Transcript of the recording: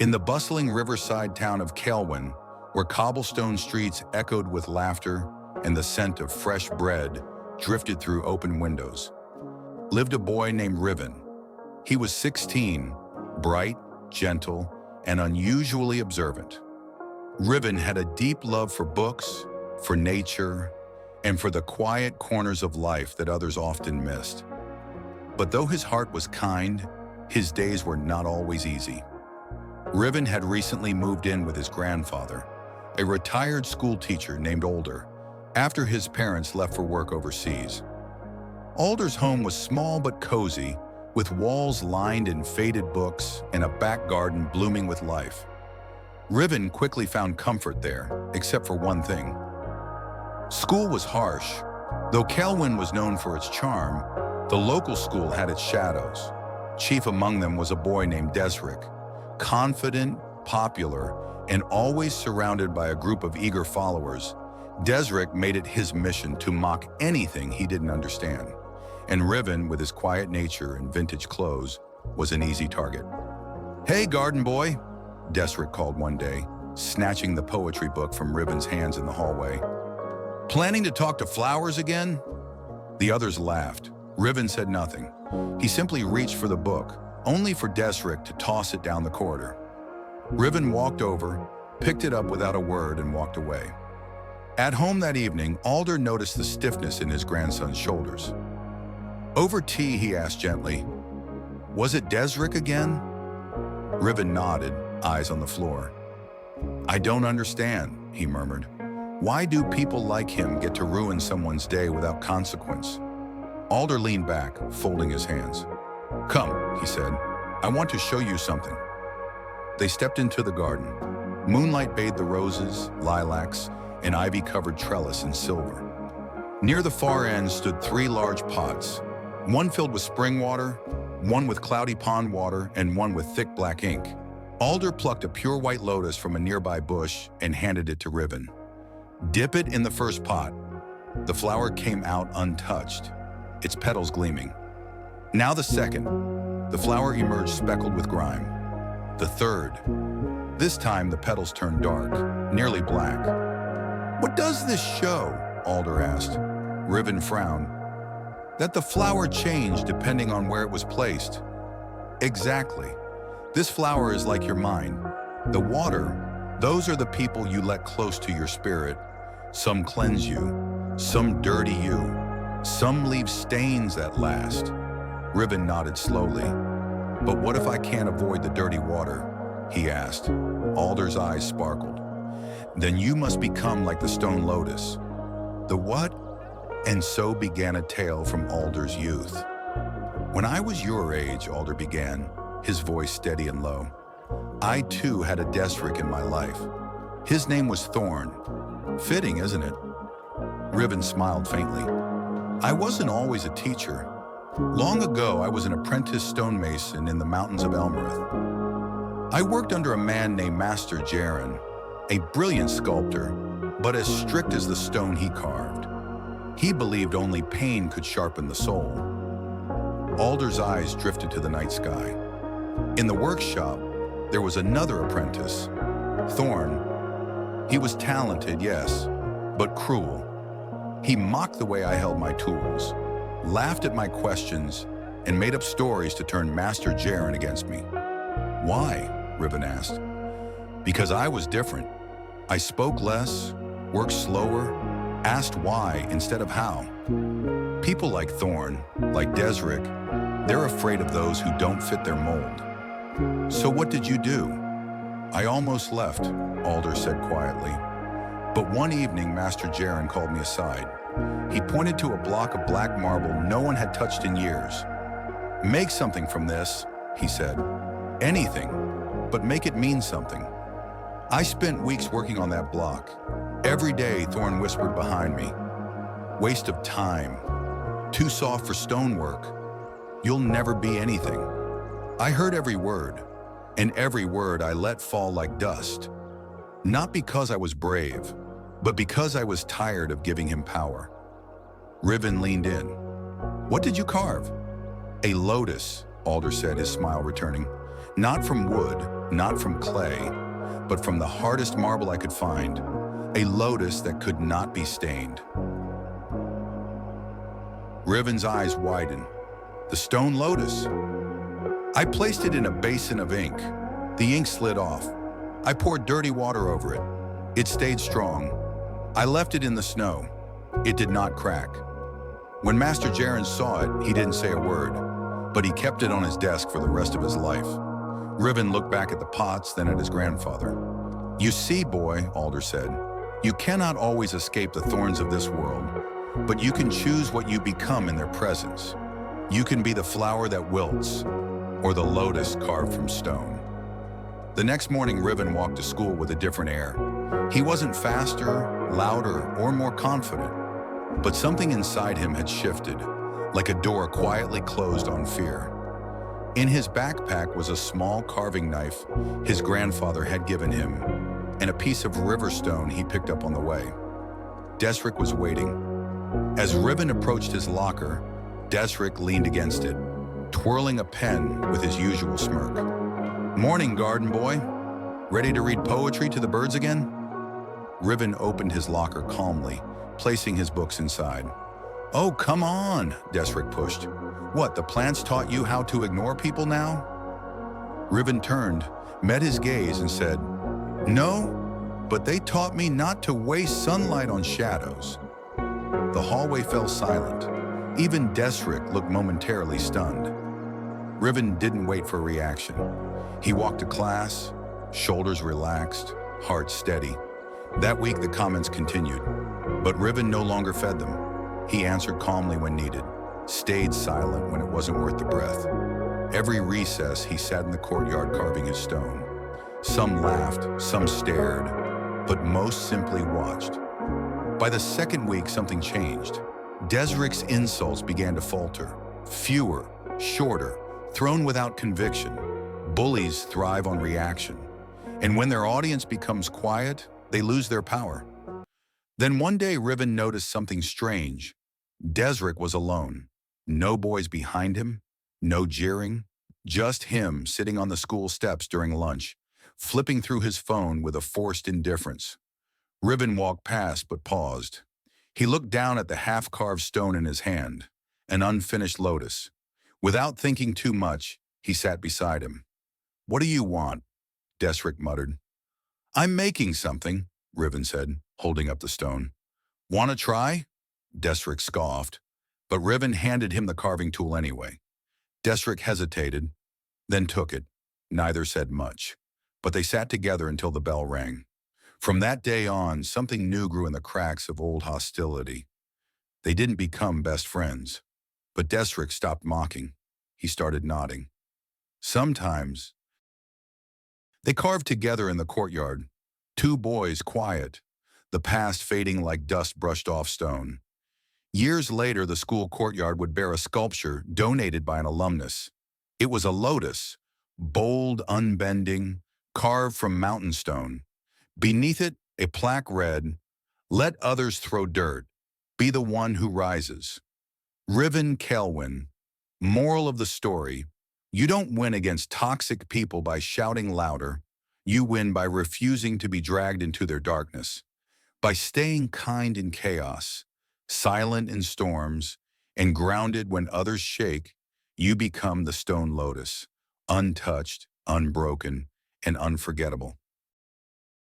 In the bustling riverside town of Kelwyn, where cobblestone streets echoed with laughter and the scent of fresh bread drifted through open windows, lived a boy named Riven. He was 16, bright, gentle, and unusually observant. Riven had a deep love for books, for nature, and for the quiet corners of life that others often missed. But though his heart was kind, his days were not always easy. Riven had recently moved in with his grandfather, a retired school teacher named Alder, after his parents left for work overseas. Alder's home was small but cozy, with walls lined in faded books and a back garden blooming with life. Riven quickly found comfort there, except for one thing. School was harsh. Though Kelwyn was known for its charm, the local school had its shadows. Chief among them was a boy named Desric, confident, popular, and always surrounded by a group of eager followers. Desric made it his mission to mock anything he didn't understand, and Riven, with his quiet nature and vintage clothes, was an easy target. "Hey, garden boy," Desric called one day, snatching the poetry book from Riven's hands in the hallway. "Planning to talk to flowers again?" The others laughed. Riven said nothing. He simply reached for the book, only for Desric to toss it down the corridor. Riven walked over, picked it up without a word, and walked away. At home that evening, Alder noticed the stiffness in his grandson's shoulders. Over tea, he asked gently, "Was it Desric again?" Riven nodded, eyes on the floor. "I don't understand," he murmured. "Why do people like him get to ruin someone's day without consequence?" Alder leaned back, folding his hands. "Come," he said, "I want to show you something." They stepped into the garden. Moonlight bathed the roses, lilacs, and ivy-covered trellis in silver. Near the far end stood 3 large pots, one filled with spring water, one with cloudy pond water, and one with thick black ink. Alder plucked a pure white lotus from a nearby bush and handed it to Riven. "Dip it in the first pot." The flower came out untouched, its petals gleaming. "Now the second." The flower emerged speckled with grime. The third. This time the petals turned dark, nearly black. "What does this show?" Alder asked. Riven frowned. "That the flower changed depending on where it was placed." "Exactly. This flower is like your mind. The water, those are the people you let close to your spirit. Some cleanse you, some dirty you, some leave stains that last." Riven nodded slowly. "But what if I can't avoid the dirty water?" he asked. Alder's eyes sparkled. "Then you must become like the stone lotus." "The what?" And so began a tale from Alder's youth. "When I was your age," Alder began, his voice steady and low, "I too had a Desric in my life. His name was Thorn. Fitting, isn't it?" Riven smiled faintly. "I wasn't always a teacher. Long ago, I was an apprentice stonemason in the mountains of Elmerith. I worked under a man named Master Jaren, a brilliant sculptor, but as strict as the stone he carved. He believed only pain could sharpen the soul." Alder's eyes drifted to the night sky. In the workshop, there was another apprentice, Thorn. He was talented, yes, but cruel. He mocked the way I held my tools, laughed at my questions, and made up stories to turn Master Jaren against me. "Why?" Riven asked. "Because I was different. I spoke less, worked slower, asked why instead of how. People like Thorn, like Desric, they're afraid of those who don't fit their mold." "So what did you do?" "I almost left," Alder said quietly. "But one evening, Master Jaren called me aside. He pointed to a block of black marble no one had touched in years. 'Make something from this,' he said. 'Anything, but make it mean something.' I spent weeks working on that block. Every day, Thorn whispered behind me, 'Waste of time. Too soft for stonework. You'll never be anything.' I heard every word, and every word I let fall like dust. Not because I was brave, but because I was tired of giving him power." Riven leaned in. "What did you carve?" "A lotus," Alder said, his smile returning. Not from wood, not from clay, but from the hardest marble I could find, a lotus that could not be stained. Riven's eyes widened. The stone lotus. I placed it in a basin of ink. The ink slid off. I poured dirty water over it. It stayed strong. I left it in the snow. It did not crack. When Master Jaren saw it, he didn't say a word, but he kept it on his desk for the rest of his life. Riven looked back at the pots, then at his grandfather. You see, boy, Alder said, you cannot always escape the thorns of this world, but you can choose what you become in their presence. You can be the flower that wilts, or the lotus carved from stone. The next morning, Riven walked to school with a different air. He wasn't faster, louder, or more confident, but something inside him had shifted, like a door quietly closed on fear. In his backpack was a small carving knife his grandfather had given him, and a piece of river stone he picked up on the way. Desric was waiting. As Riven approached his locker, Desric leaned against it, twirling a pen with his usual smirk. Morning, garden boy. Ready to read poetry to the birds again? Riven opened his locker calmly, placing his books inside. Oh, come on, Desric pushed. What, the plants taught you how to ignore people now? Riven turned, met his gaze, and said, No, but they taught me not to waste sunlight on shadows. The hallway fell silent. Even Desric looked momentarily stunned. Riven didn't wait for a reaction. He walked to class, shoulders relaxed, heart steady. That week, the comments continued, but Riven no longer fed them. He answered calmly when needed, stayed silent when it wasn't worth the breath. Every recess, he sat in the courtyard carving his stone. Some laughed, some stared, but most simply watched. By the second week, something changed. Desric's insults began to falter. Fewer, shorter, thrown without conviction. Bullies thrive on reaction. And when their audience becomes quiet, they lose their power. Then one day, Riven noticed something strange. Desric was alone. No boys behind him, no jeering, just him sitting on the school steps during lunch, flipping through his phone with a forced indifference. Riven walked past but paused. He looked down at the half-carved stone in his hand, an unfinished lotus. Without thinking too much, he sat beside him. What do you want? Desric muttered. I'm making something, Riven said, holding up the stone. Want to try? Desric scoffed, but Riven handed him the carving tool anyway. Desric hesitated, then took it. Neither said much, but they sat together until the bell rang. From that day on, something new grew in the cracks of old hostility. They didn't become best friends, but Desric stopped mocking. He started nodding. Sometimes, they carved together in the courtyard, two boys quiet, the past fading like dust brushed off stone. Years later, the school courtyard would bear a sculpture donated by an alumnus. It was a lotus, bold, unbending, carved from mountain stone. Beneath it, a plaque read, Let others throw dirt, be the one who rises. Riven Kelwyn, moral of the story, you don't win against toxic people by shouting louder. You win by refusing to be dragged into their darkness, by staying kind in chaos, silent in storms, and grounded when others shake. You become the stone lotus, untouched, unbroken, and unforgettable.